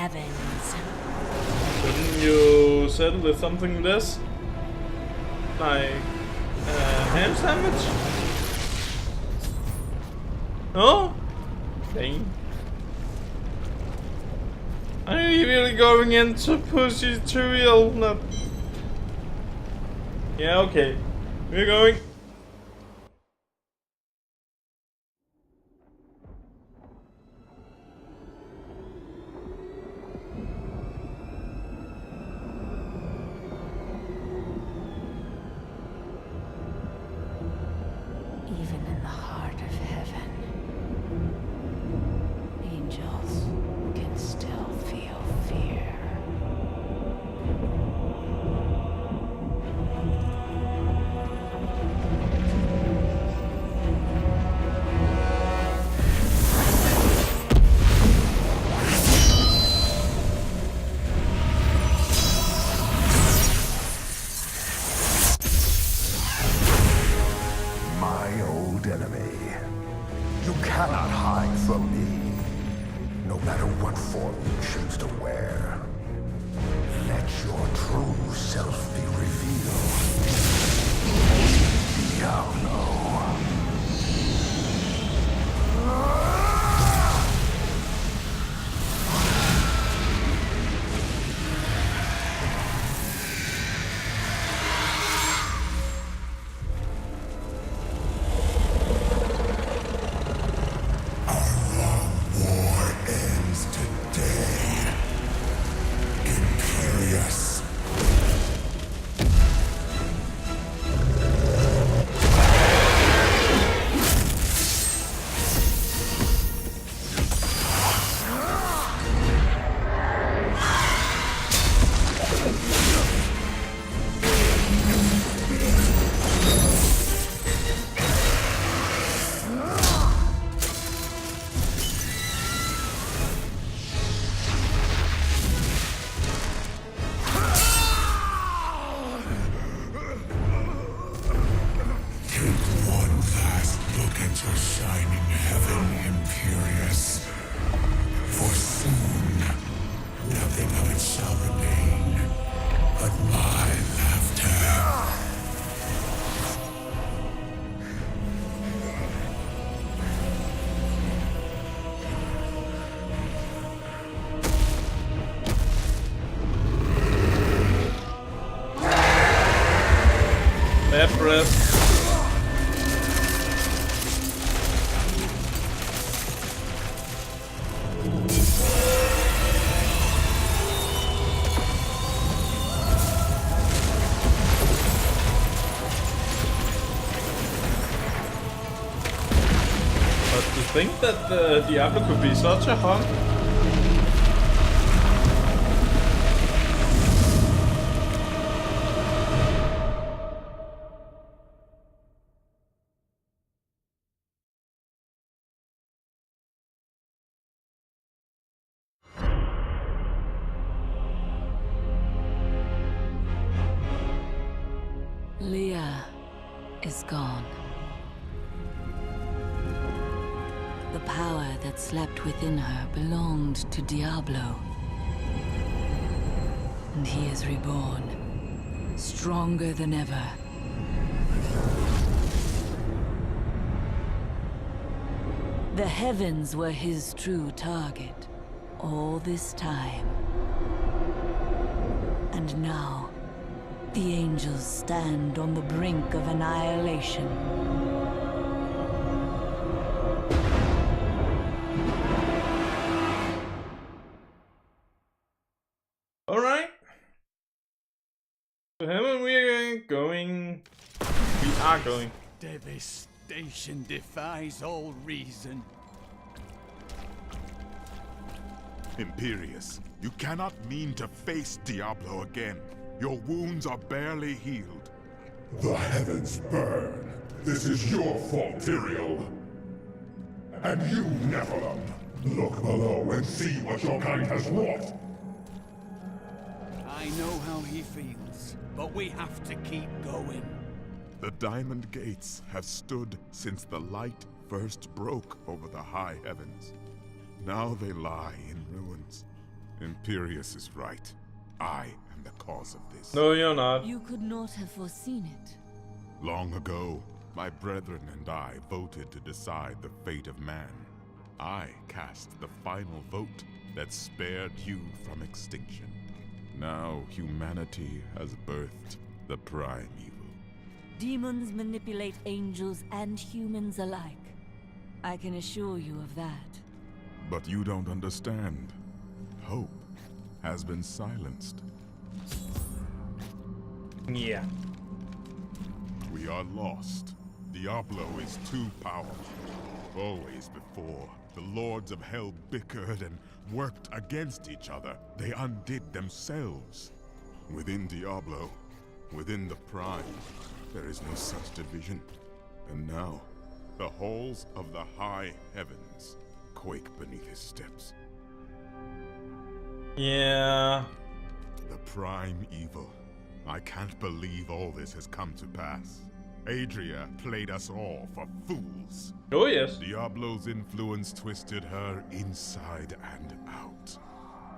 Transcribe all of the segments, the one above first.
heavens. Shouldn't you settle with something less? Like ham sandwich? Oh? Dang. Are you really going into pussy tutorial? No. Yeah, okay. We're going. Even in the heart of heaven, angels can still feel fear. My old enemy. You cannot hide from me, no matter what form you choose to wear. Let your true self be revealed. Diablo. War ends today. Imperious. Take one last look at your shining heaven, Imperious. For soon, nothing of it shall remain but my laughter. Bad breath. But to think that Diablo could be such a hunk. Leah is gone. The power that slept within her belonged to Diablo. And he is reborn, stronger than ever. The heavens were his true target all this time. And now, the angels stand on the brink of annihilation. Alright. To heaven we are going. We are going. Devastation defies all reason. Imperious, you cannot mean to face Diablo again. Your wounds are barely healed. The heavens burn. This is your fault, Tyrael. And you, Nephilim, look below and see what your kind has wrought. I know how he feels, but we have to keep going. The Diamond Gates have stood since the light first broke over the high heavens. Now they lie in ruins, Imperius is right. I am the cause of this. No, you're not. You could not have foreseen it. Long ago, my brethren and I voted to decide the fate of man. I cast the final vote that spared you from extinction. Now humanity has birthed the prime evil. Demons manipulate angels and humans alike. I can assure you of that. But you don't understand. Hope has been silenced. Yeah. We are lost. Diablo is too powerful. Always before, the lords of hell bickered and worked against each other. They undid themselves. Within Diablo, within the Prime, there is no such division. And now, the halls of the high heavens quake beneath his steps. Yeah. The prime evil. I can't believe all this has come to pass. Adria played us all for fools. Oh, yes. Diablo's influence twisted her inside and out.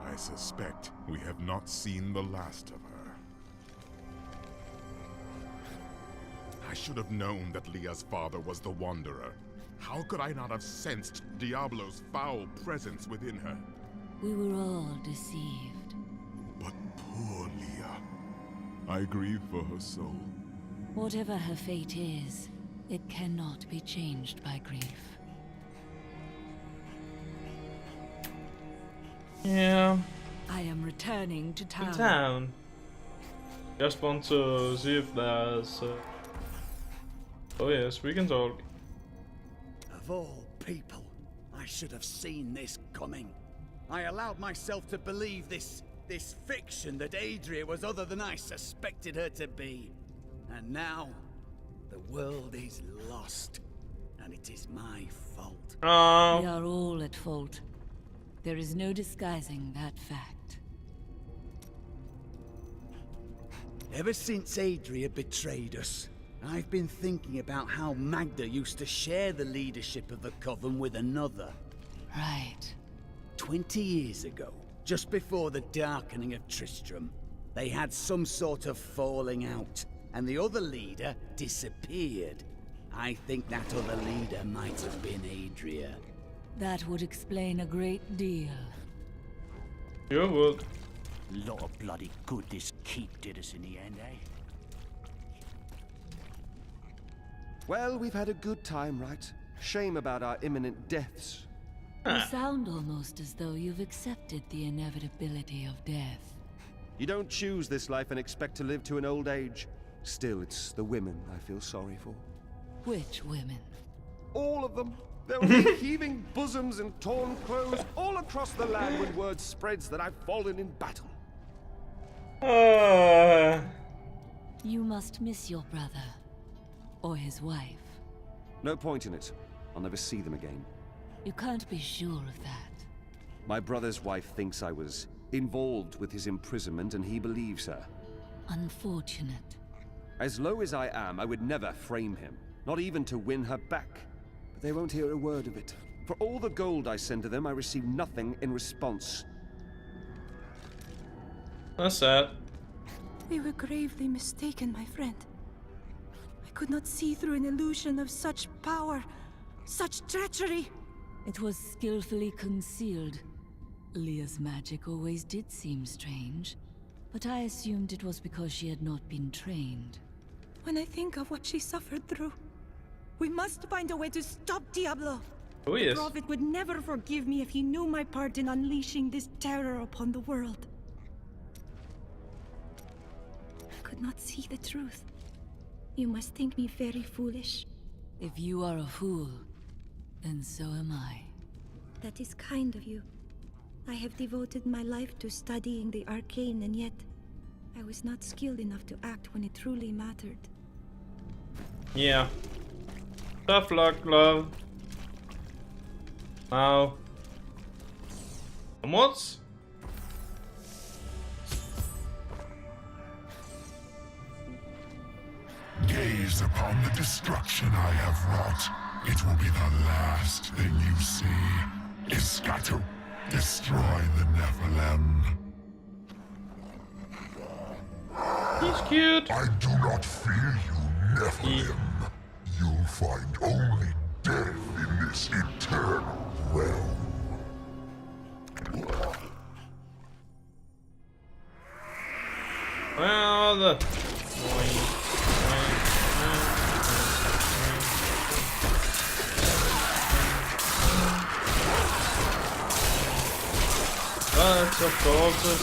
I suspect we have not seen the last of her. I should have known that Leah's father was the Wanderer. How could I not have sensed Diablo's foul presence within her? We were all deceived. But poor Leah. I grieve for her soul. Whatever her fate is, it cannot be changed by grief. Yeah. I am returning to town. Town. Just want to see if there's. Oh yes, we can talk. Of all people, I should have seen this coming. I allowed myself to believe this fiction that Adria was other than I suspected her to be. And now, the world is lost. And it is my fault. We are all at fault. There is no disguising that fact. Ever since Adria betrayed us, I've been thinking about how Magda used to share the leadership of the Coven with another. Right. 20 years ago, just before the darkening of Tristram, they had some sort of falling out, and the other leader disappeared. I think that other leader might have been Adria. That would explain a great deal. You would. Lot of bloody good this keep did us in the end, eh? Well, we've had a good time, right? Shame about our imminent deaths. You sound almost as though you've accepted the inevitability of death. You don't choose this life and expect to live to an old age. Still, it's the women I feel sorry for. Which women? All of them. There will be heaving bosoms and torn clothes all across the land when word spreads that I've fallen in battle. You must miss your brother. Or his wife. No point in it. I'll never see them again. You can't be sure of that. My brother's wife thinks I was involved with his imprisonment, and he believes her. Unfortunate. As low as I am, I would never frame him. Not even to win her back. But they won't hear a word of it. For all the gold I send to them, I receive nothing in response. That's sad. We were gravely mistaken, my friend. I could not see through an illusion of such power, such treachery. It was skillfully concealed. Leah's magic always did seem strange, but I assumed it was because she had not been trained. When I think of what she suffered through, we must find a way to stop Diablo. Oh yes. The Prophet would never forgive me if he knew my part in unleashing this terror upon the world. I could not see the truth. You must think me very foolish. If you are a fool, then so am I. That is kind of you. I have devoted my life to studying the arcane, and yet I was not skilled enough to act when it truly mattered. Yeah. Tough luck, love. Now. Onwards. Gaze upon the destruction I have wrought. It will be the last thing you see. Iskatu, destroy the Nephilim. He's cute. I do not fear you, Nephilim. You'll find only death in this eternal realm. Well, the... Lots of corpses.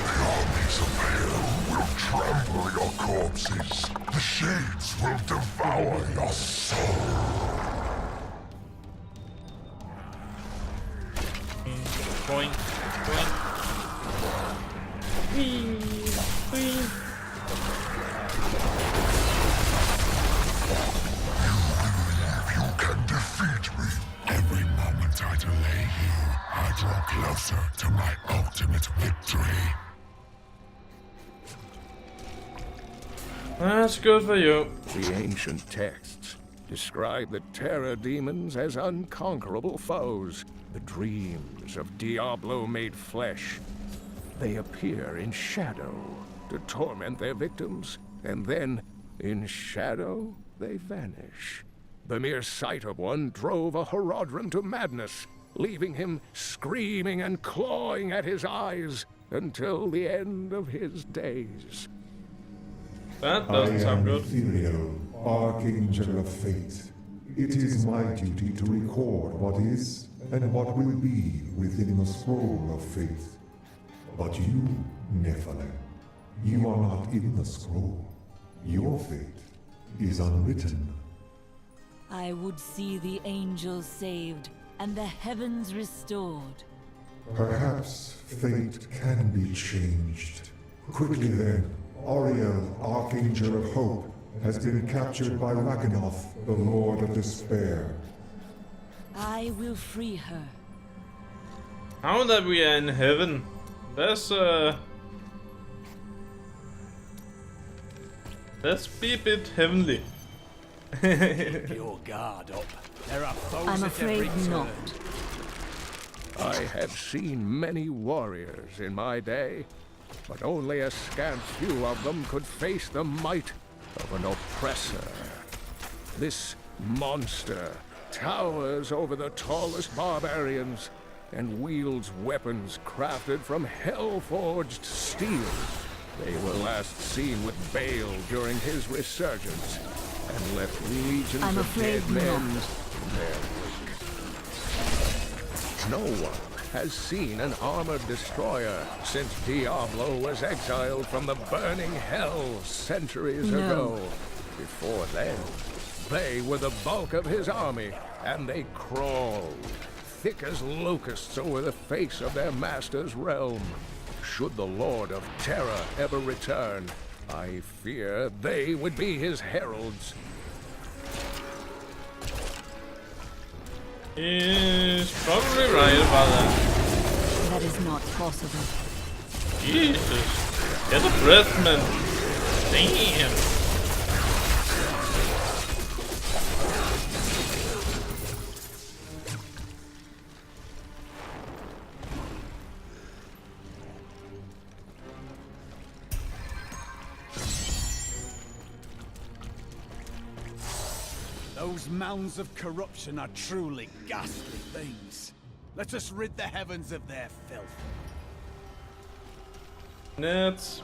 The armies of hell will trample your corpses. The shades will devour your soul. Boing, boing. Whee, whee. You can defeat me. Every moment I delay you, I draw closer to my ultimate victory. That's good for you. The ancient texts describe the terror demons as unconquerable foes, the dreams of Diablo made flesh. They appear in shadow to torment their victims, and then, in shadow, they vanish. The mere sight of one drove a Horadrim to madness, leaving him screaming and clawing at his eyes until the end of his days. That doesn't sound good. Ethereal, Archangel of Fate. It is my duty to record what is and what will be within the scroll of fate. But you, Nephilim, you are not in the scroll. Your fate is unwritten. I would see the angels saved and the heavens restored. Perhaps fate can be changed. Quickly then, Auriel, Archangel of Hope, has been captured by Raganoth, the Lord of Despair. I will free her. Now that we are in heaven, let's be a bit heavenly. Keep your guard up. There are foes I'm at every afraid turn. not. I have seen many warriors in my day, but only a scant few of them could face the might of an oppressor. This monster towers over the tallest barbarians and wields weapons crafted from hell-forged steel. They were last seen with Baal during his resurgence and left legions I'm of afraid dead men not. in their wake. No one has seen an armored destroyer since Diablo was exiled from the burning hell centuries No. ago. Before then, they were the bulk of his army, and they crawled, thick as locusts over the face of their master's realm. Should the Lord of Terror ever return, I fear they would be his heralds. He's probably right about that. That is not possible. Jesus. Get a breath, man. Damn. Those mounds of corruption are truly ghastly things. Let us rid the heavens of their filth. Nets.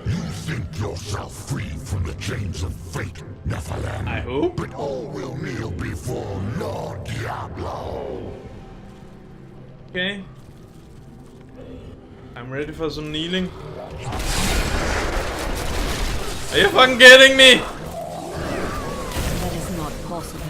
You think yourself free from the chains of fate, Nephilim. I hope. But all will kneel before Lord Diablo. Okay. I'm ready for some kneeling. Are you fucking kidding me? That is not possible.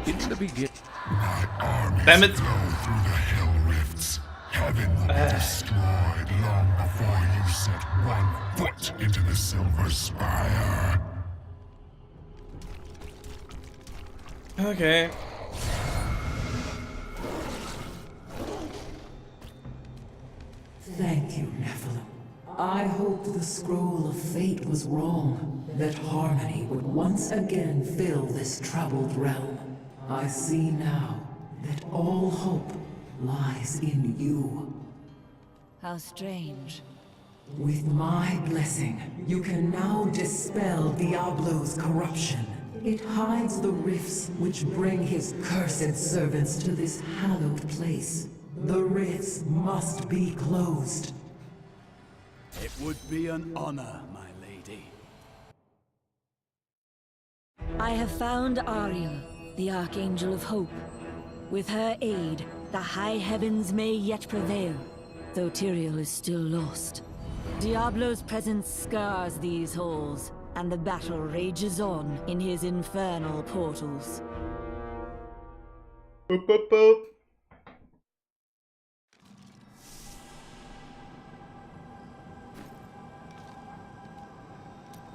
In the beginning, My armies Damn it. flow through the hell rifts. Heaven will be destroyed long before you set one foot into the Silver Spire. Okay. Thank you, Nephilim. I hoped the scroll of fate was wrong, that harmony would once again fill this troubled realm. I see now that all hope lies in you. How strange. With my blessing, you can now dispel Diablo's corruption. It hides the rifts which bring his cursed servants to this hallowed place. The rifts must be closed. It would be an honor, my lady. I have found Ariel, the Archangel of Hope. With her aid, the high heavens may yet prevail, though Tyrael is still lost. Diablo's presence scars these halls, and the battle rages on in his infernal portals. Boop, boop, boop.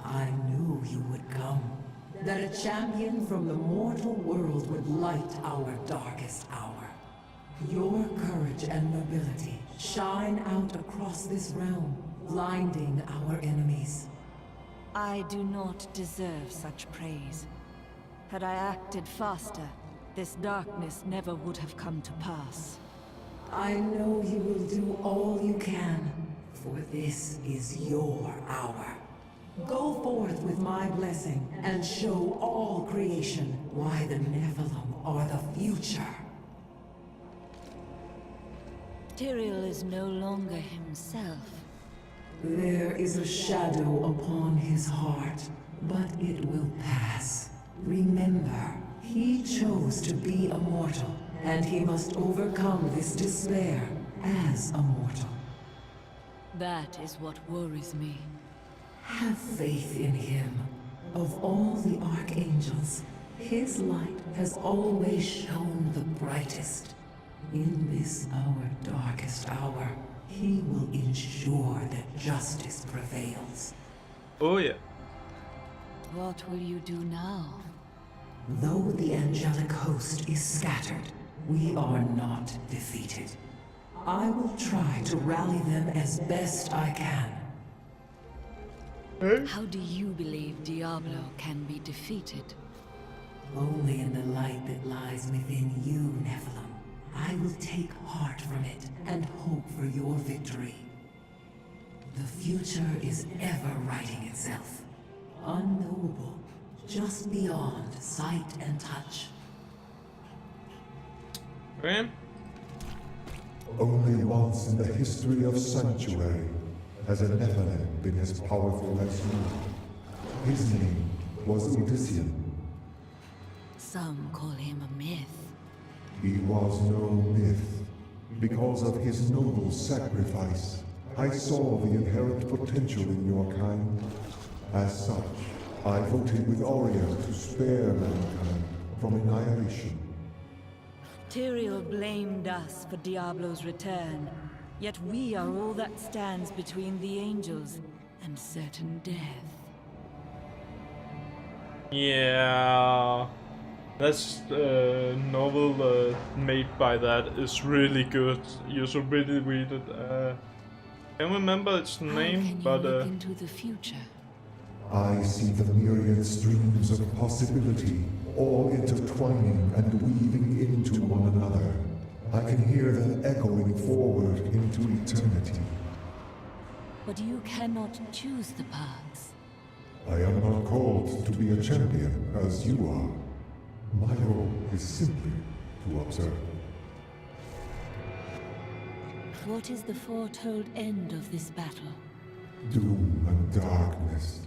I knew you would come. That a champion from the mortal world would light our darkest hour. Your courage and nobility shine out across this realm, blinding our enemies. I do not deserve such praise. Had I acted faster, this darkness never would have come to pass. I know you will do all you can, for this is your hour. Go forth with my blessing, and show all creation why the Nephilim are the future. Tyrael is no longer himself. There is a shadow upon his heart, but it will pass. Remember, he chose to be a mortal, and he must overcome this despair as a mortal. That is what worries me. Have faith in him. Of all the archangels, his light has always shone the brightest. In this our darkest hour, he will ensure that justice prevails. Oh yeah. What will you do now? Though the angelic host is scattered, we are not defeated. I will try to rally them as best I can. How do you believe Diablo can be defeated? Only in the light that lies within you, Nephilim. I will take heart from it and hope for your victory. The future is ever writing itself. Unknowable, just beyond sight and touch. Okay. Only once in the history of Sanctuary has a Nephilim been as powerful as you. His name was Odyssean. Some call him a myth. He was no myth. Because of his noble sacrifice, I saw the inherent potential in your kind. As such, I voted with Auriel to spare mankind from annihilation. Tyrael blamed us for Diablo's return, yet we are all that stands between the angels and certain death. Yeah. That's novel made by that is really good. You should really read it. Can't remember its name, but look into the future. I see the myriad streams of possibility, all intertwining and weaving into one another. I can hear them echoing forward into eternity. But you cannot choose the paths. I am not called to be a champion as you are. My role is simply to observe. What is the foretold end of this battle? Doom and darkness.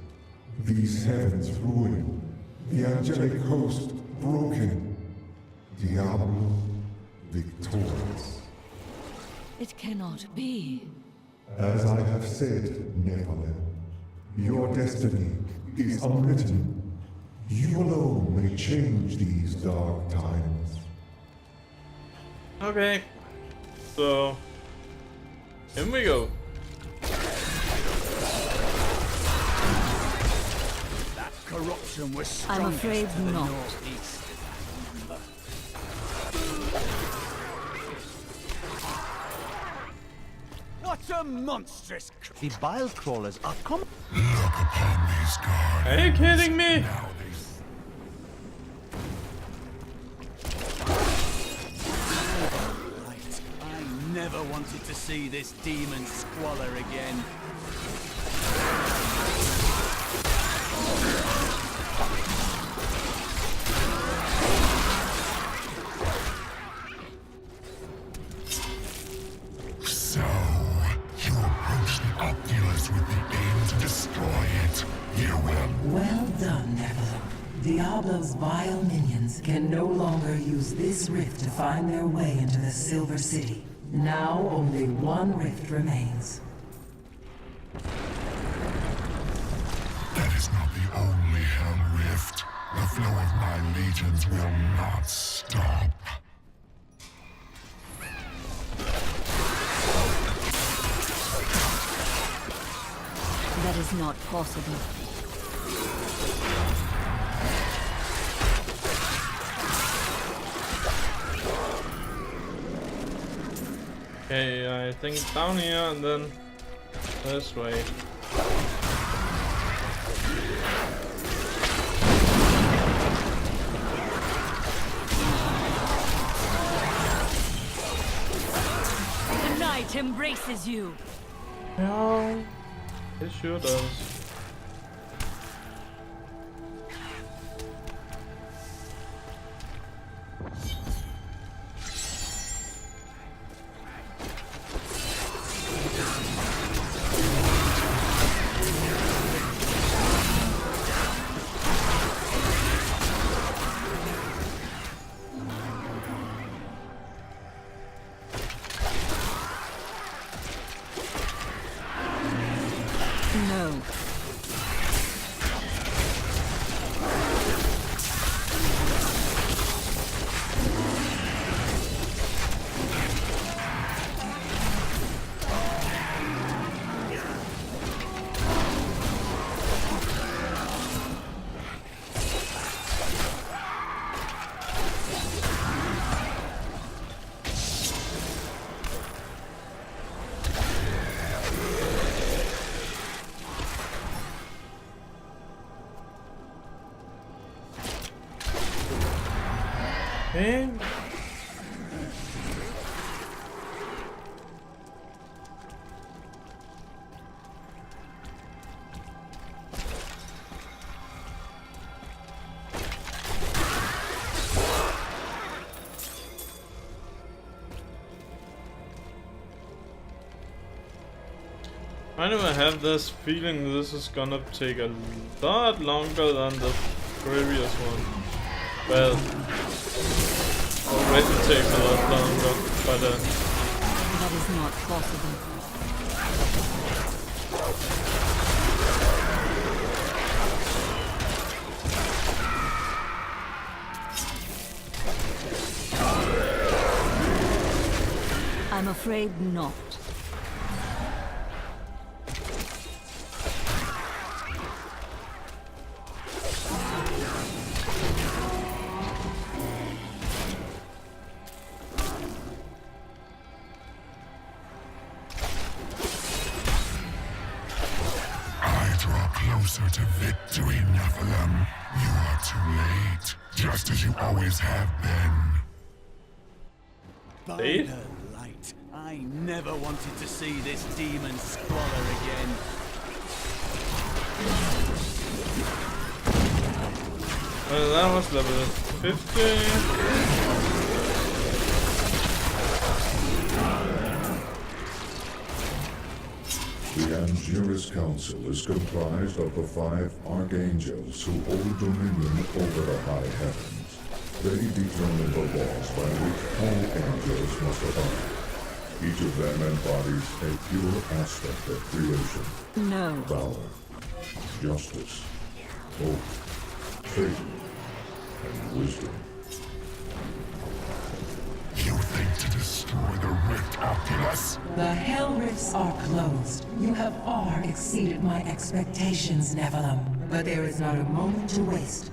These heavens ruined. The angelic host broken. Diablo victorious. It cannot be. As I have said, Nephilim, your destiny is unwritten. You alone may change these dark times. okay. So here we go. That corruption was I'm strongest afraid to the not. northeast. utter monstrous. The bile crawlers are coming. Look upon these guards. Are you kidding me? Now Right. I never wanted to see this demon squalor again. So, you approach the Oculus with the aim to destroy it. You will. Well done, Nephilim. Diablo's vile minions can no longer use this rift to find their way into the Silver City. Now only one rift remains. That is not the only Hell Rift. The flow of my legions will not stop. That is not possible. Okay, I think down here and then this way. The night embraces you. Yeah, it sure does. No. Hey. Why do I have this feeling this is gonna take a lot longer than the previous one? Well, already takes a lot longer, but that is not possible. I'm afraid not. Closer to victory, Nephilim. You are too late, just as you always have been. By her light, I never wanted to see this demon squalor again. Well, that was level 50. The Angiris Council is comprised of the 5 Archangels who hold dominion over the high heavens. They determine the laws by which all angels must abide. Each of them embodies a pure aspect of creation. No. Valor, justice, hope, faith, and wisdom. You think to destroy the Rift Oculus? The Hell Rifts are closed. You have far exceeded my expectations, Nephilim. But there is not a moment to waste.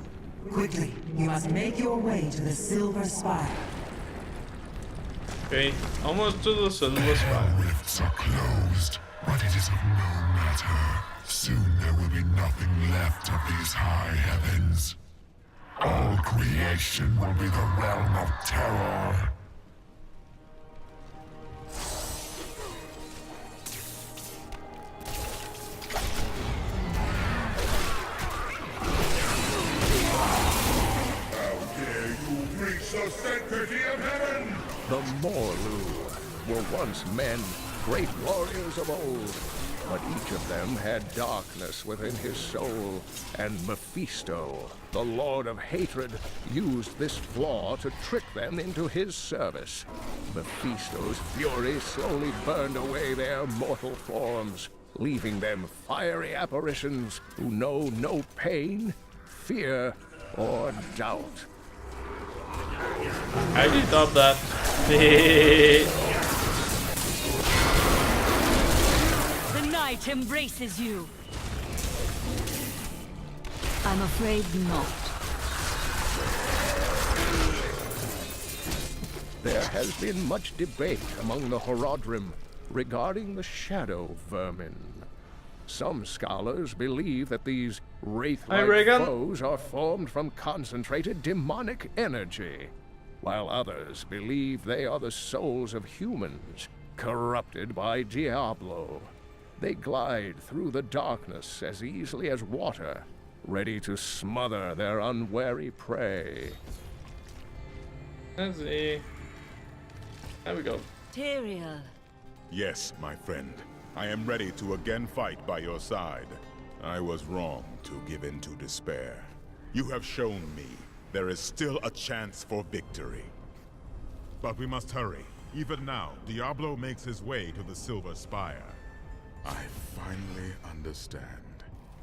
Quickly, you must make your way to the Silver Spire. Okay, almost to the Silver Spire. Rifts are closed, but it is of no matter. Soon there will be nothing left of these high heavens. All creation will be the realm of terror. The sanctity of heaven! The Morlu were once men, great warriors of old, but each of them had darkness within his soul, and Mephisto, the Lord of Hatred, used this flaw to trick them into his service. Mephisto's fury slowly burned away their mortal forms, leaving them fiery apparitions who know no pain, fear, or doubt. I did not that. The night embraces you. I'm afraid not. There has been much debate among the Horadrim regarding the shadow vermin. Some scholars believe that these wraith-like foes are formed from concentrated demonic energy, while others believe they are the souls of humans, corrupted by Diablo. They glide through the darkness as easily as water, ready to smother their unwary prey. Let's see. There we go. Tyrael. Yes, my friend. I am ready to again fight by your side. I was wrong to give in to despair. You have shown me there is still a chance for victory. But we must hurry. Even now, Diablo makes his way to the Silver Spire. I finally understand.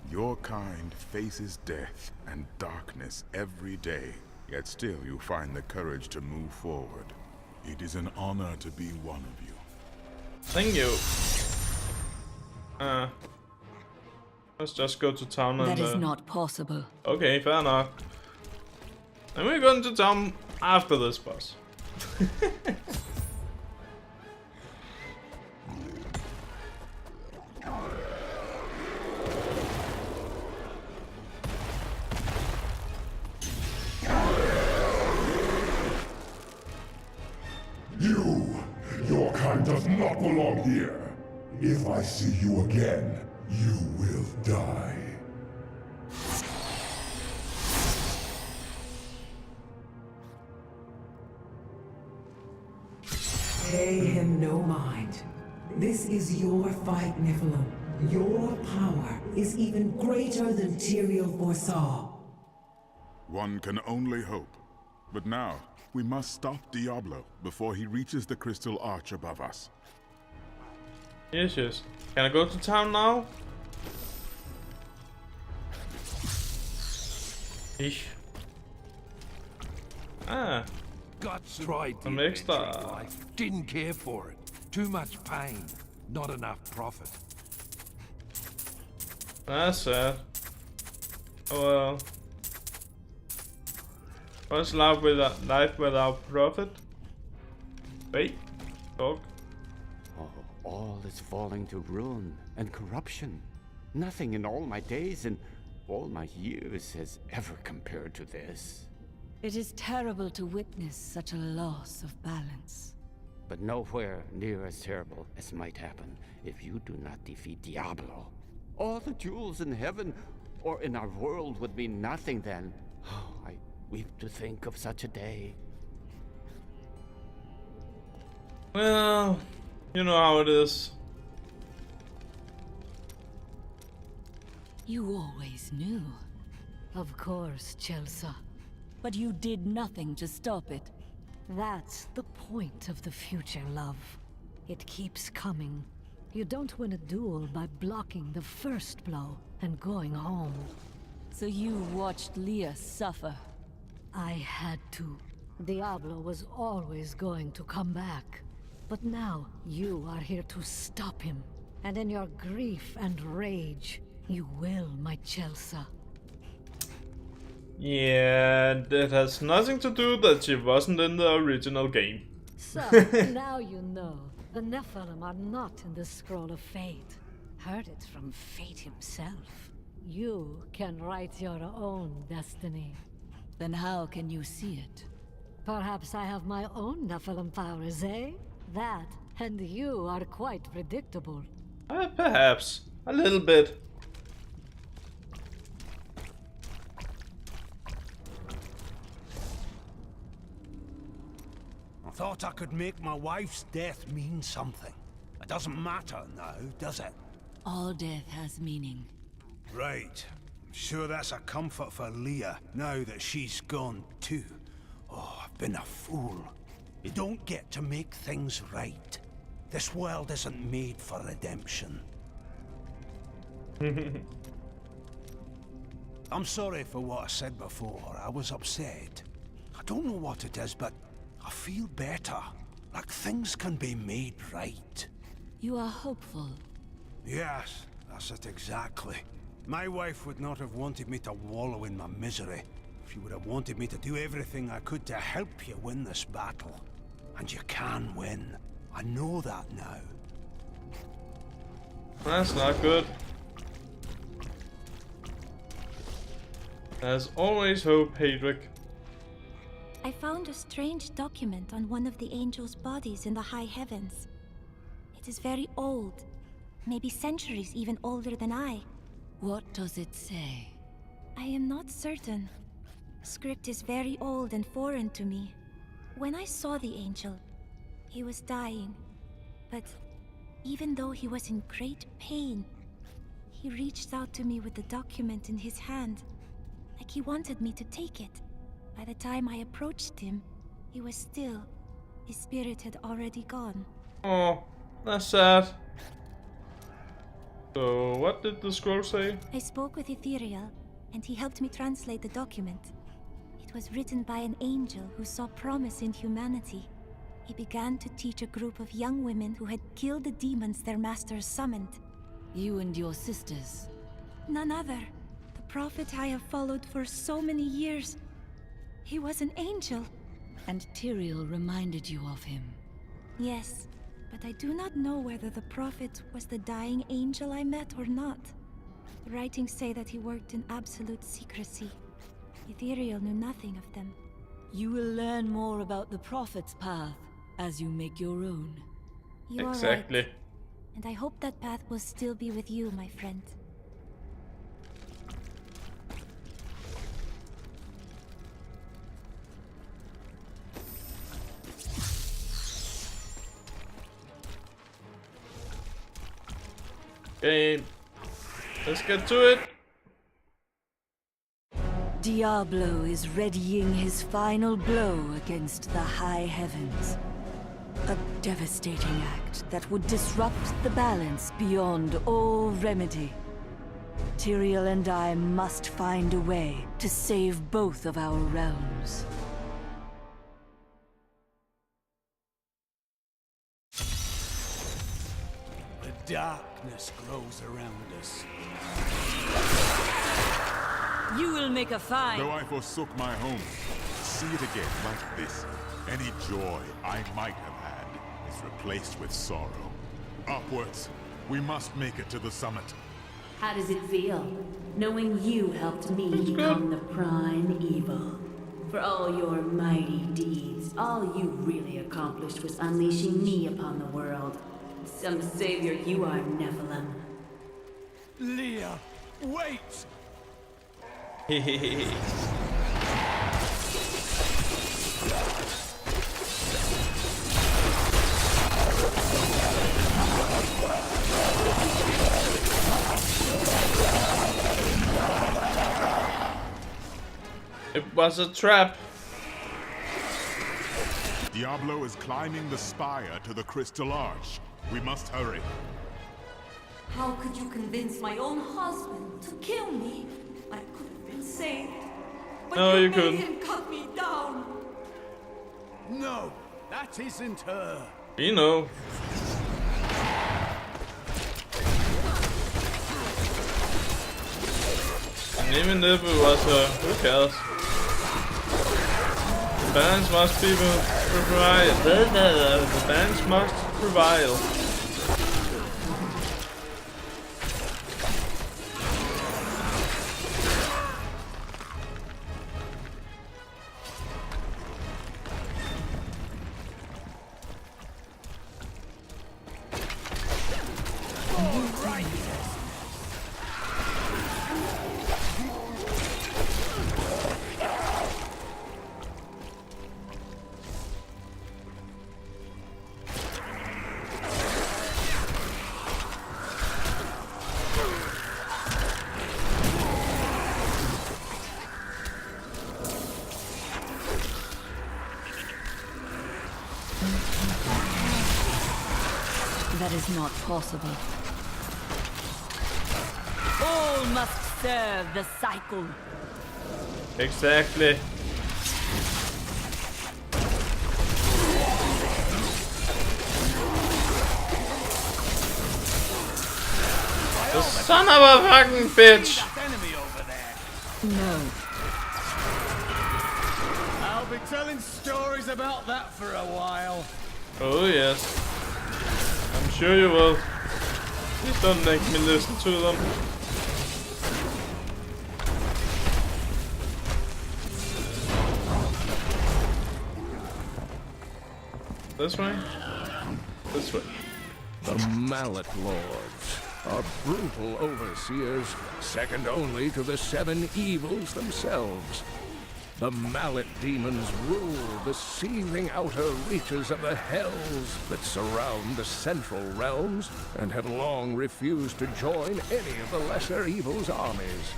Your kind faces death and darkness every day, yet still you find the courage to move forward. It is an honor to be one of you. Thank you. Let's just go to town and... That is not possible. Okay, fair enough. And we're going to town after this boss. Your kind does not belong here. If I see you again, you will die. Pay him no mind. This is your fight, Nephilim. Your power is even greater than Tyrael foresaw. One can only hope. But now, we must stop Diablo before he reaches the crystal arch above us. Yes, yes. Can I go to town now? Ish. Ah. Guts tried the extra adventurous life. Didn't care for it. Too much pain. Not enough profit. That's sad. Oh well. What's life without profit? Wait. Talk. Oh, all is falling to ruin and corruption. Nothing in all my days and all my years has ever compared to this. It is terrible to witness such a loss of balance. But nowhere near as terrible as might happen if you do not defeat Diablo. All the jewels in heaven or in our world would mean nothing then. Oh, I weep to think of such a day. Well, you know how it is. You always knew. Of course, Chelsea. But you did nothing to stop it. That's the point of the future, love. It keeps coming. You don't win a duel by blocking the first blow and going home. So you watched Leah suffer. I had to. Diablo was always going to come back. But now, you are here to stop him. And in your grief and rage, you will, my Chelsea. Yeah, that has nothing to do that she wasn't in the original game. So, now you know. The Nephilim are not in the Scroll of Fate. Heard it from Fate himself. You can write your own destiny. Then how can you see it? Perhaps I have my own Nephilim powers, eh? That, and you are quite predictable. Perhaps. A little bit. I thought I could make my wife's death mean something. It doesn't matter now, does it? All death has meaning. Right. I'm sure that's a comfort for Leah, now that she's gone too. Oh, I've been a fool. You don't get to make things right. This world isn't made for redemption. I'm sorry for what I said before. I was upset. I don't know what it is, but I feel better. Like things can be made right. You are hopeful. Yes, that's it exactly. My wife would not have wanted me to wallow in my misery. She would have wanted me to do everything I could to help you win this battle. And you can win. I know that now. That's not good. There's always hope, Hedrick. I found a strange document on one of the angels' bodies in the high heavens. It is very old, maybe centuries even older than I. What does it say? I am not certain. Script is very old and foreign to me. When I saw the angel, he was dying. But even though he was in great pain, he reached out to me with the document in his hand, like he wanted me to take it. By the time I approached him, he was still. His spirit had already gone. Oh, that's sad. So, what did the scroll say? I spoke with Ethereal, and he helped me translate the document. It was written by an angel who saw promise in humanity. He began to teach a group of young women who had killed the demons their masters summoned. You and your sisters? None other. The prophet I have followed for so many years. He was an angel. And Tyrael reminded you of him? Yes, but I do not know whether the prophet was the dying angel I met or not. The writings say that he worked in absolute secrecy. Ethereal knew nothing of them. You will learn more about the prophet's path as you make your own. You exactly. are right. And I hope that path will still be with you, my friend. Okay, let's get to it. Diablo is readying his final blow against the high heavens. A devastating act that would disrupt the balance beyond all remedy. Tyrael and I must find a way to save both of our realms. The darkness grows around us. You will make a find. Though I forsook my home, to see it again like this, any joy I might have had is replaced with sorrow. Upwards, we must make it to the summit. How does it feel, knowing you helped me become the prime evil? For all your mighty deeds, all you really accomplished was unleashing me upon the world. Some savior you are, Nephilim. Leah, wait! It was a trap. Diablo is climbing the spire to the Crystal Arch. We must hurry. How could you convince my own husband to kill me? I could have been saved. But No, you made couldn't. him cut me down. No, that isn't her. You know. And even if it was her, who cares? balance must be prevail. The balance must prevail. That is not possible. All must serve the cycle. Exactly. The son of a fucking bitch! No. I'll be telling stories about that for a while. Oh yes. I'm sure you will. Please don't make me listen to them. This way? This way. The Mallet Lords are brutal overseers, second only to the seven evils themselves. The Mallet demons rule the seething outer reaches of the hells that surround the central realms, and have long refused to join any of the lesser evil's armies.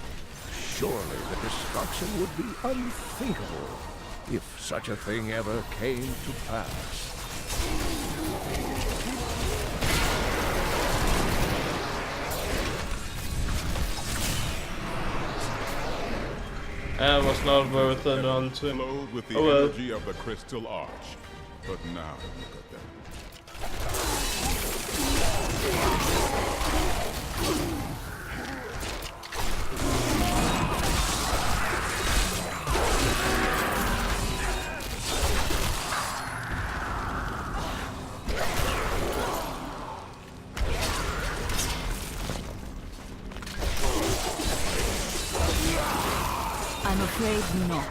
Surely the destruction would be unthinkable if such a thing ever came to pass. That was not worth it on to Flowed with the well. energy of the Crystal Arch. But now look at them. I'm afraid not.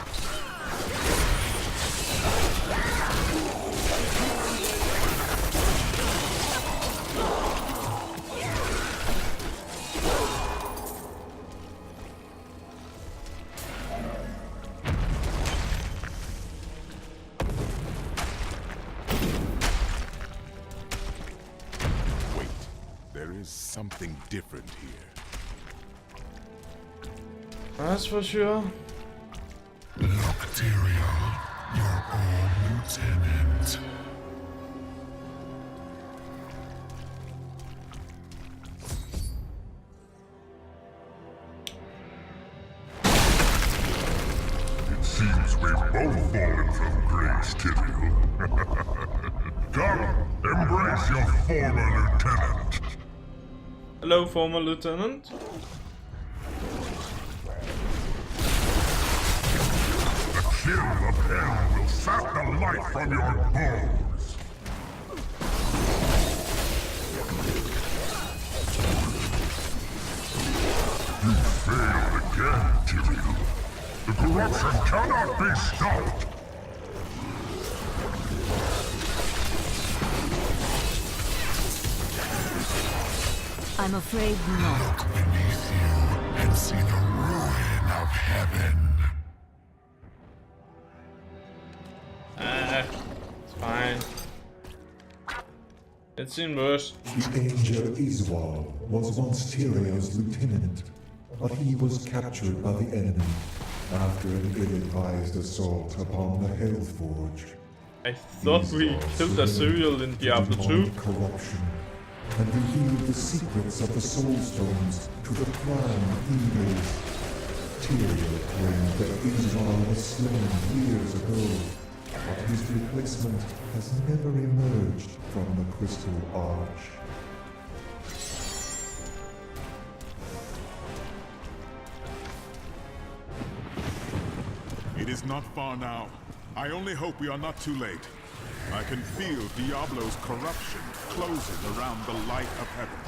Wait, there is something different here. That's for sure. Nocteria, your own lieutenant. It seems we've both fallen from grace, Tyrael. Come, embrace your former lieutenant. Hello, former lieutenant. Chill of hell will sap the life from your bones. You failed again, Tyrael. The corruption cannot be stopped. I'm afraid not. Look beneath you and see the ruin of heaven. It's fine. It's seen worse. The Angel Iswal was once Tyrael's lieutenant, but he was captured by the enemy after an ill-advised assault upon the Hellforge. I thought we killed Azuriel in Diablo 2. Corruption and revealed the secrets of the Soul Stones to the prime evils. Tyrael claimed that Iswal was slain years ago, but his replacement has never emerged from the Crystal Arch. It is not far now. I only hope we are not too late. I can feel Diablo's corruption closing around the light of heaven.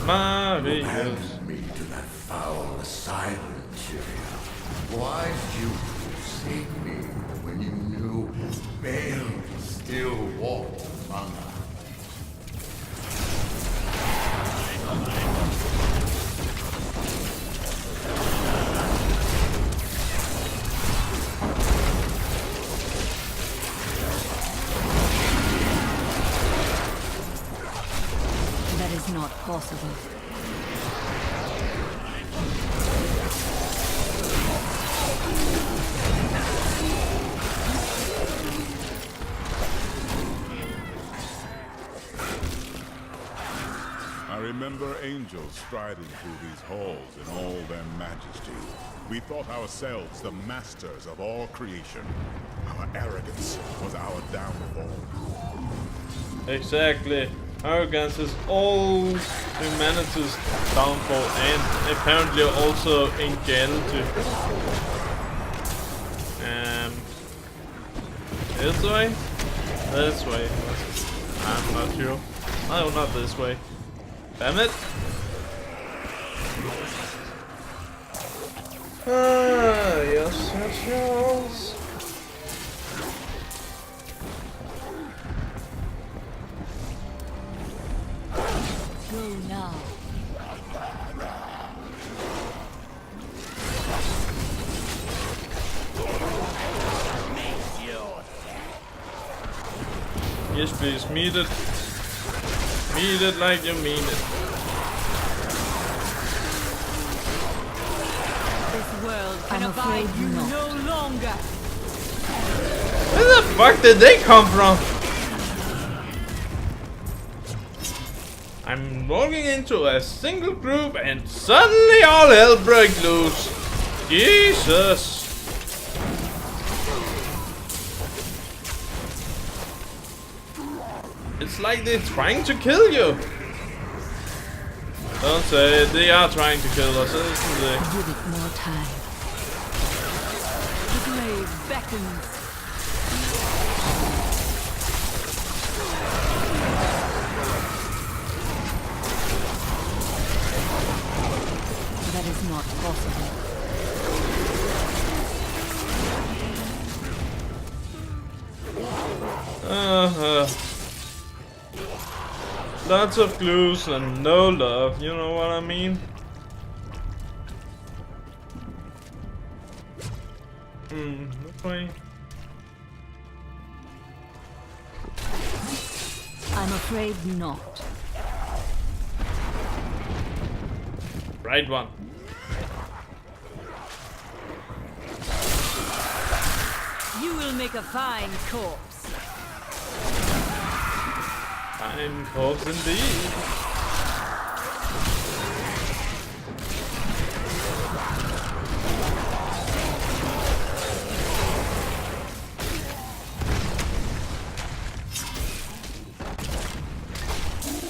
Marvelous. Me to that foul asylum, Tyrion. Why did you forsake me when you knew Bale still walked among us? That is not possible. I remember angels striding through these halls in all their majesty. We thought ourselves the masters of all creation. Our arrogance was our downfall. Exactly. Arrogance is all humanity's downfall, and apparently also ingenuity. This way? This way. I'm not sure. No, not this way. Damn it! Ah, yes, yes, yes. Go now. Yes, please, meet it. Meet it like you mean it. This world can abide you no longer. Where the fuck did they come from? I'm walking into a single group and suddenly all hell breaks loose. Jesus. It's like they're trying to kill you. Don't say it. They are trying to kill us, isn't they? Give it more time. The grave beckons. That is not possible. Lots of clues and no love, you know what I mean? This way. I'm afraid not. Right one. You will make a fine corpse. I'm corpse indeed.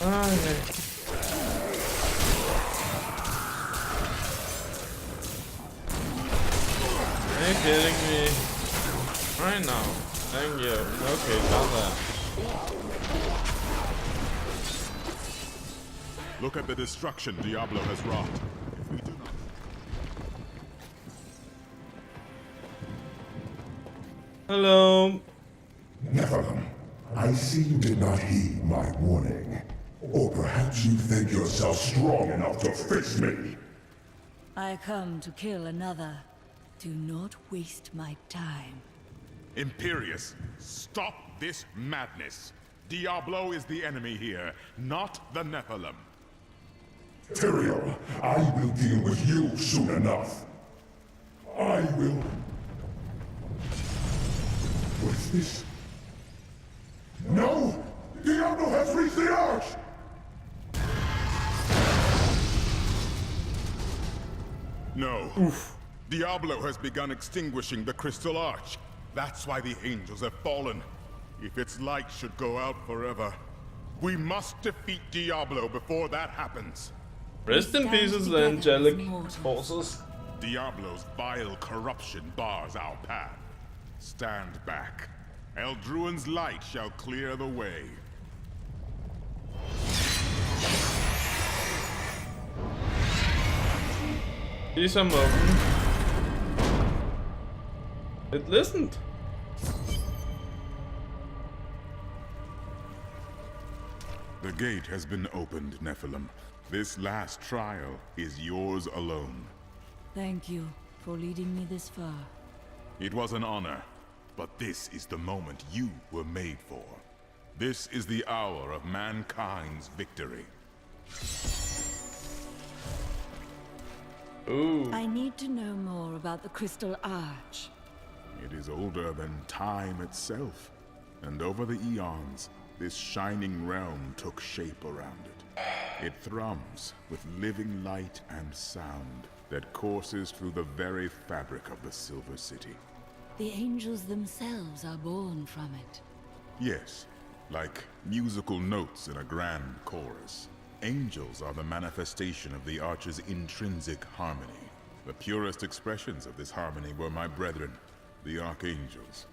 Okay. Are you kidding me? Right now. Thank you. Okay, done that. Look at the destruction Diablo has wrought. If we do not... Hello. Nephilim, I see you did not heed my warning. Or perhaps you think yourself strong enough to face me. I come to kill another. Do not waste my time. Imperius, stop this madness. Diablo is the enemy here, not the Nephilim. Tyrael, I will deal with you soon enough. I will... What is this? No! Diablo has reached the Arch! No. Oof. Diablo has begun extinguishing the Crystal Arch. That's why the angels have fallen. If its light should go out forever, we must defeat Diablo before that happens. Rest in pieces, the angelic forces. Diablo's vile corruption bars our path. stand back. Eldruin's light shall clear the way. Ligesom åben. It listened. The gate has been opened, Nephilim. This last trial is yours alone. Thank you for leading me this far. It was an honor, but this is the moment you were made for. This is the hour of mankind's victory. Ooh. I need to know more about the Crystal Arch. It is older than time itself, and over the eons, this shining realm took shape around it. It thrums with living light and sound that courses through the very fabric of the Silver City. The angels themselves are born from it. Yes, like musical notes in a grand chorus. Angels are the manifestation of the Arch's intrinsic harmony. The purest expressions of this harmony were my brethren, the Archangels.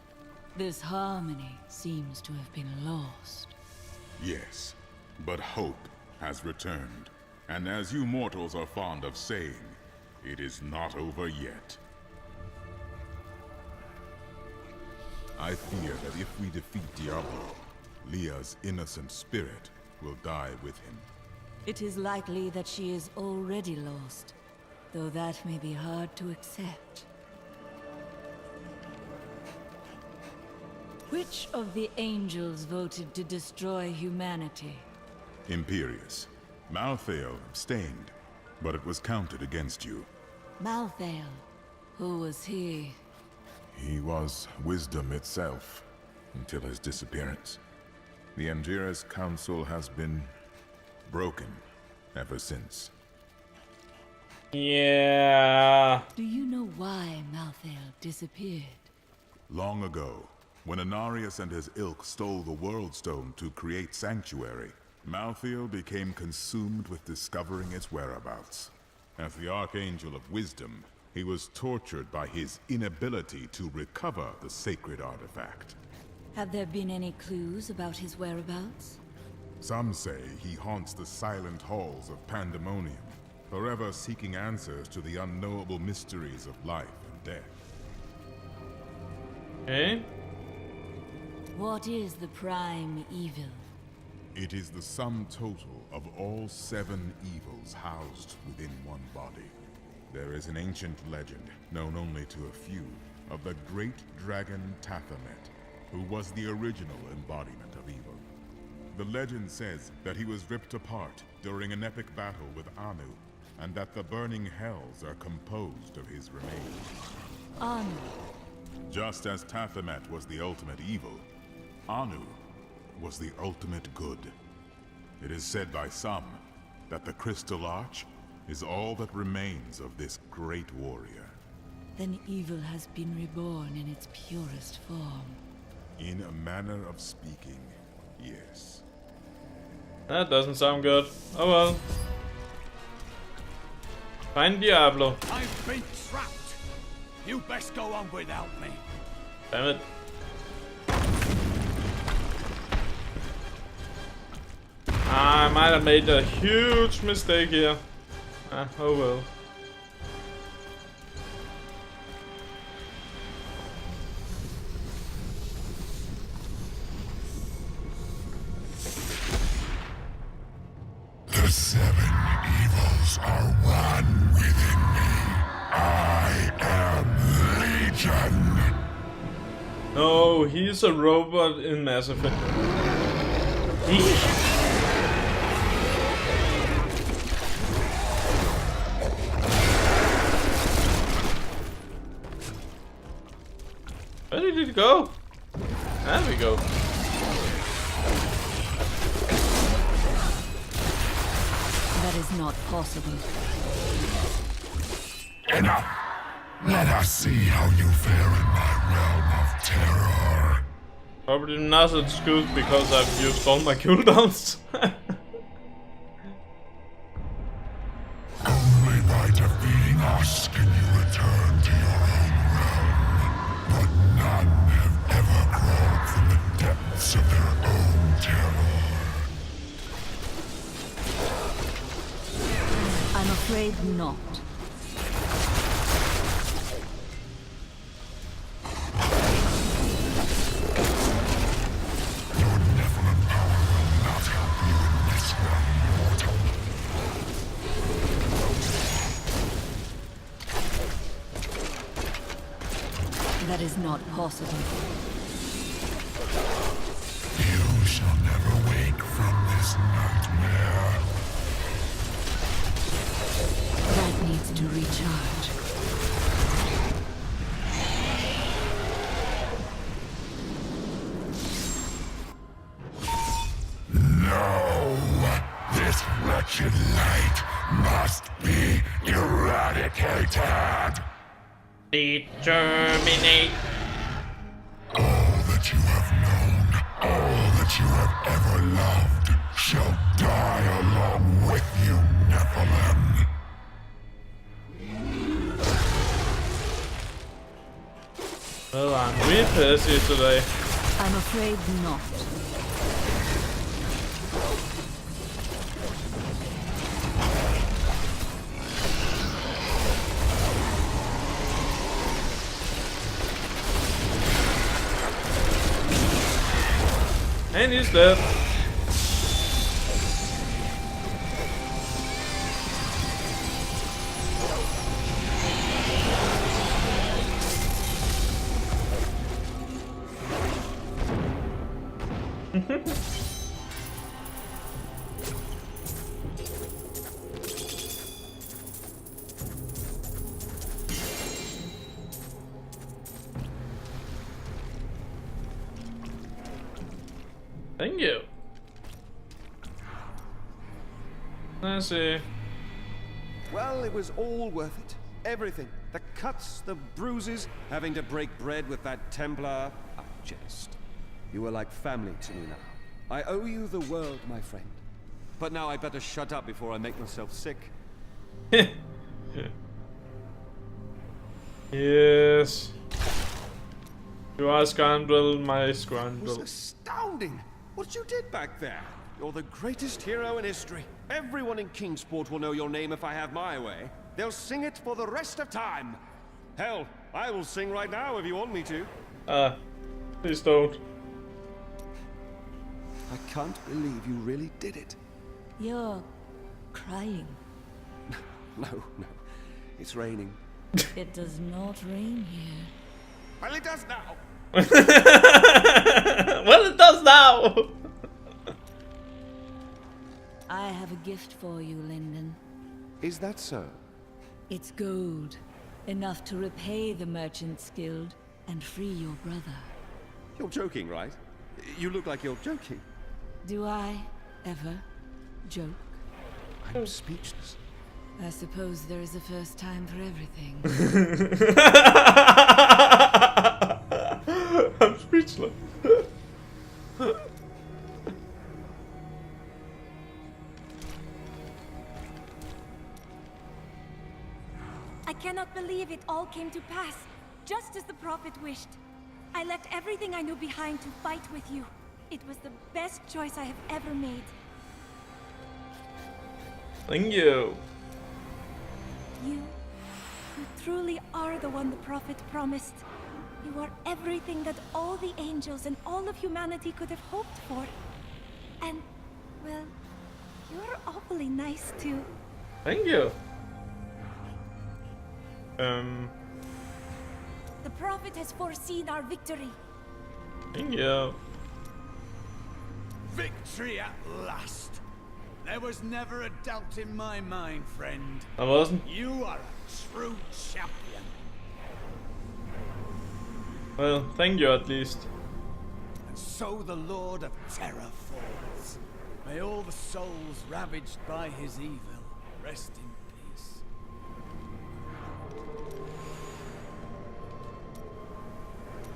This harmony seems to have been lost. Yes, but hope has returned. And as you mortals are fond of saying, it is not over yet. I fear that if we defeat Diablo, Leah's innocent spirit will die with him. It is likely that she is already lost, though that may be hard to accept. Which of the angels voted to destroy humanity? Imperius. Malthael abstained, but it was counted against you. Malthael. Who was he? He was wisdom itself, until his disappearance. The Angiras Council has been broken ever since. Yeah. Do you know why Malthael disappeared? Long ago, when Inarius and his ilk stole the World Stone to create Sanctuary, Malthael became consumed with discovering its whereabouts. As the Archangel of Wisdom, he was tortured by his inability to recover the sacred artifact. Have there been any clues about his whereabouts? Some say he haunts the silent halls of Pandemonium, forever seeking answers to the unknowable mysteries of life and death. Eh? What is the prime evil? It is the sum total of all 7 evils housed within one body. There is an ancient legend, known only to a few, of the great dragon Tathamet, who was the original embodiment of evil. The legend says that he was ripped apart during an epic battle with Anu, and that the burning hells are composed of his remains. Anu. Just as Tathamet was the ultimate evil, Anu was the ultimate good. It is said by some that the Crystal Arch is all that remains of this great warrior. Then evil has been reborn in its purest form. In a manner of speaking, yes. That doesn't sound good. Oh well. Find Diablo. I've been trapped. You best go on without me. Damn it. I might have made a huge mistake here. Oh well. The 7 evils are one within me. I am Legion. No, he's a robot in Mass Effect. Where did it go? There we go. That is not possible. Enough! Let us see how you fare in my realm of terror. Probably not as good because I've used all my cooldowns. Only by defeating us can you return to your own realm. But none afraid not. That is not possible. You shall never wake from this nightmare. That needs to recharge. No! This wretched light must be eradicated! Determinate. All that you have known, all that you have ever loved, shall die along with you, Nephilim. Well, I'm real pissy today. I'm afraid not. And he's dead. Thank you. Let's see. Well, it was all worth it. Everything. The cuts, the bruises, having to break bread with that Templar. I jest. You were like family to me now. I owe you the world, my friend. But now I better shut up before I make myself sick. Yes. You are scoundrel, my It scoundrel. was astounding what you did back there. You're the greatest hero in history. Everyone in Kingsport will know your name if I have my way. They'll sing it for the rest of time. Hell, I will sing right now if you want me to. Please don't. I can't believe you really did it. You're crying. No, no. It's raining. It does not rain here. Well, it does now. Well, it does now. I have a gift for you, Lyndon. Is that so? It's gold. Enough to repay the Merchant's Guild and free your brother. You're joking, right? You look like you're joking. Do I ever joke? I'm speechless. I suppose there is a first time for everything. I'm speechless. I cannot believe it all came to pass, just as the Prophet wished. I left everything I knew behind to fight with you. It was the best choice I have ever made. Thank you. You truly are the one the Prophet promised. You are everything that all the angels and all of humanity could have hoped for. And, well, you're awfully nice too. Thank you. The Prophet has foreseen our victory. Thank you. Victory at last! There was never a doubt in my mind, friend. I wasn't. You are a true champion. Well, thank you at least. And so the Lord of Terror falls. May all the souls ravaged by his evil rest in peace.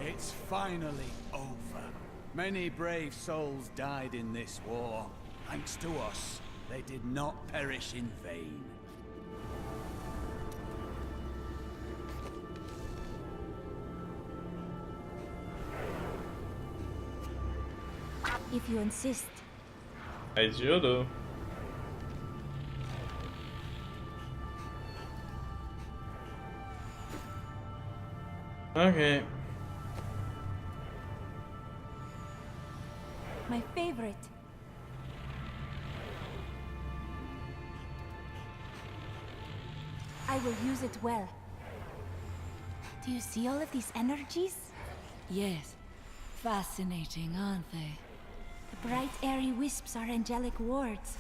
It's finally over. Many brave souls died in this war. Thanks to us, they did not perish in vain. If you insist. I sure do. Okay. My favorite. I will use it well. Do you see all of these energies? Yes. Fascinating, aren't they? The bright airy wisps are angelic wards.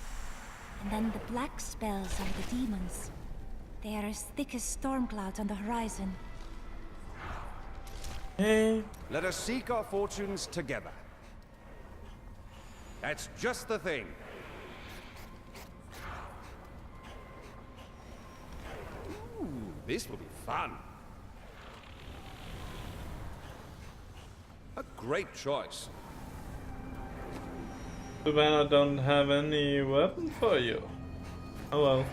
And then the black spells are the demons. They are as thick as storm clouds on the horizon. Hey. Let us seek our fortunes together. That's just the thing. Ooh, this will be fun. A great choice. Too bad I don't have any weapon for you. Oh well.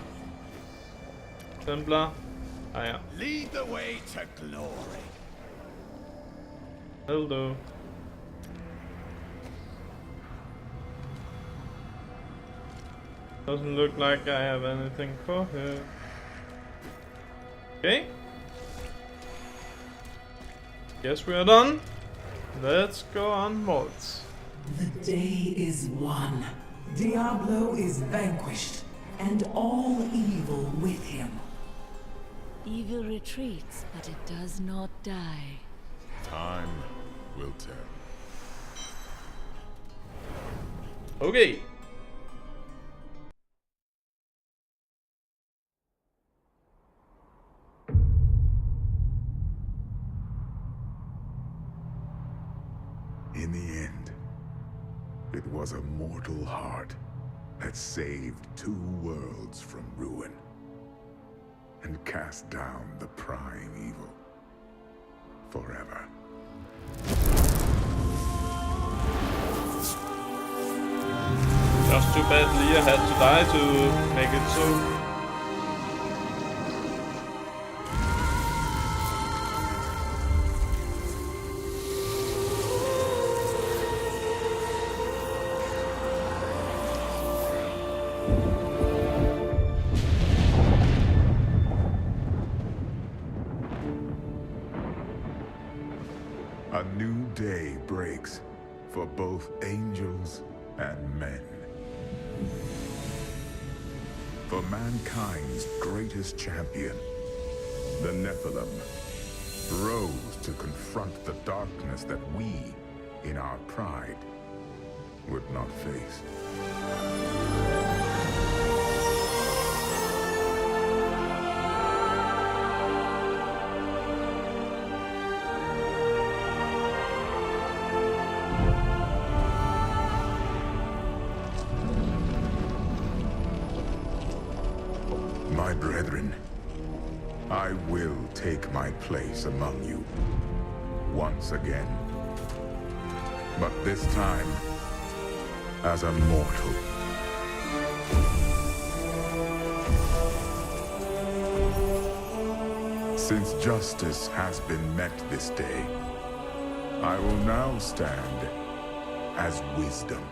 Templar. Ah ja. Lead the way to glory. Will do. Doesn't look like I have anything for her. Okay. Guess we are done. Let's go onwards. The day is won. Diablo is vanquished, and all evil with him. Evil retreats, but it does not die. Time will tell. Okay. In the end, it was a mortal heart that saved 2 worlds from ruin and cast down the prime evil forever. Just too bad Leah had to die to make it so. A new day breaks for both angels and men. For mankind's greatest champion, the Nephilim, rose to confront the darkness that we, in our pride, would not face. My brethren, I will take my place among you once again. But this time, as a mortal. Since justice has been met this day, I will now stand as wisdom.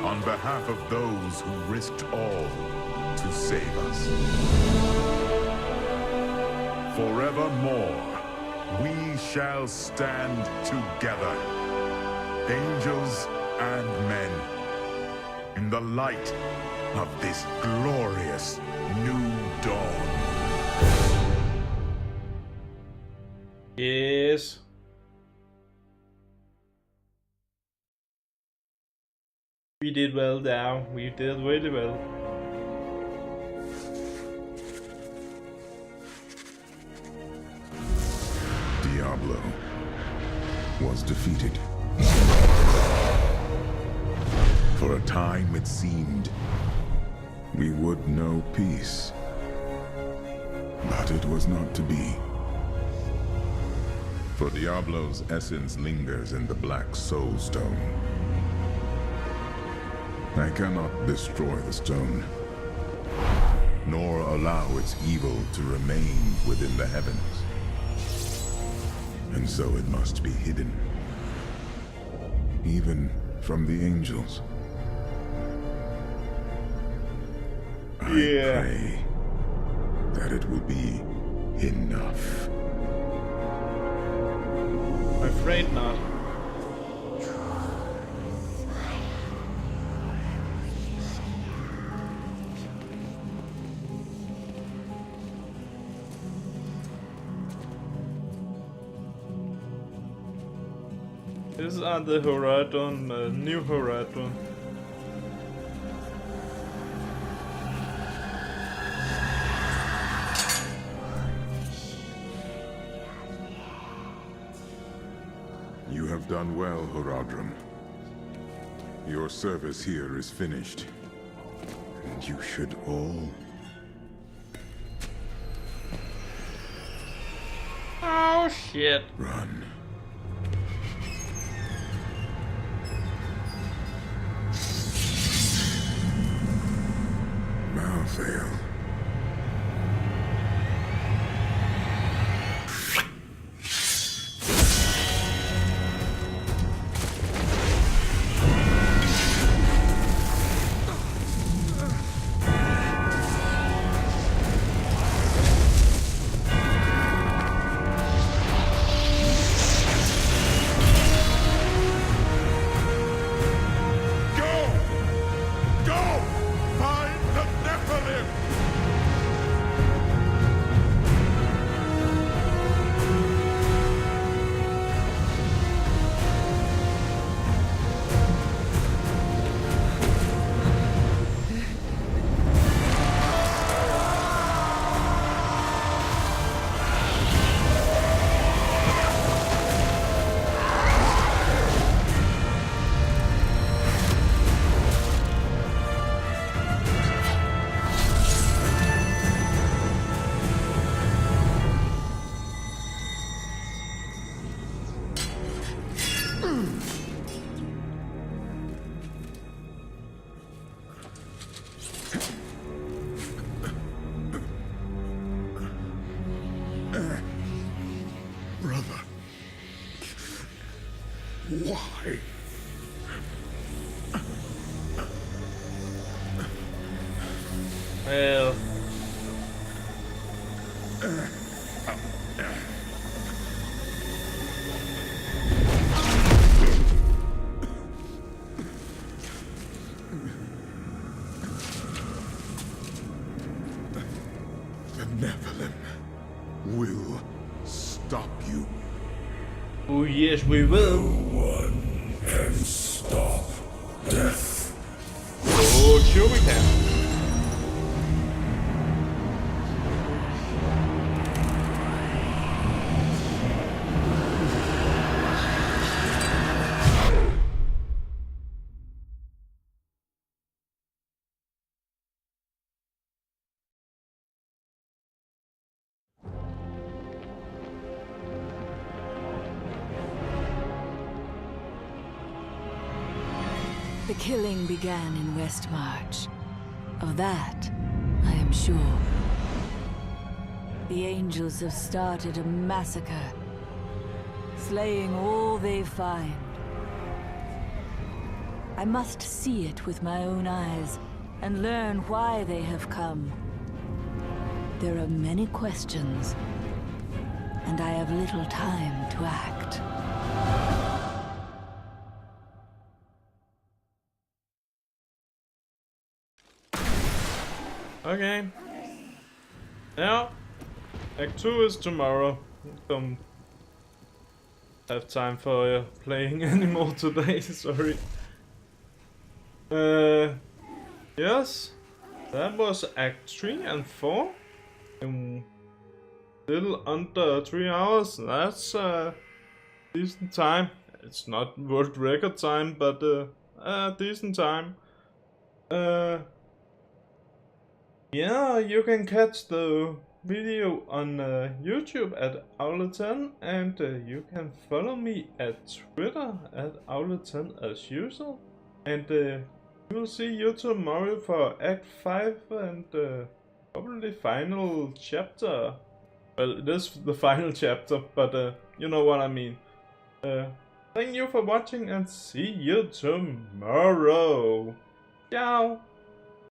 On behalf of those who risked all to save us. Forevermore, we shall stand together, angels and men, in the light of this glorious new dawn. Yes. We did well now. We did really well. Diablo was defeated. For a time it seemed we would know peace. But it was not to be. For Diablo's essence lingers in the Black Soul Stone. I cannot destroy the stone, nor allow its evil to remain within the heavens. And so it must be hidden, even from the angels. I pray that it will be enough. afraid not. These are the Horadrim, new Horadrim. You have done well, Horadrim. Your service here is finished. And you should all... Oh shit. Run. Malthael. Brother. Why? Well. The Nephilim will stop you. Oh yes, we will. No one can stop death. Oh, sure we can. The killing began in Westmarch. Of that, I am sure. The angels have started a massacre, slaying all they find. I must see it with my own eyes and learn why they have come. There are many questions, and I have little time to act. Okay. Yeah. Act 2 is tomorrow. Don't have time for playing anymore today, sorry. Yes. That was Act 3 and 4. In little under 3 hours. That's decent time. It's not world record time, but decent time. Yeah, you can catch the video on YouTube at Aule10, and you can follow me at Twitter at Aule10 as usual. And we'll see you tomorrow for Act 5 and probably final chapter. Well, it is the final chapter, but you know what I mean. Thank you for watching and see you tomorrow. Ciao!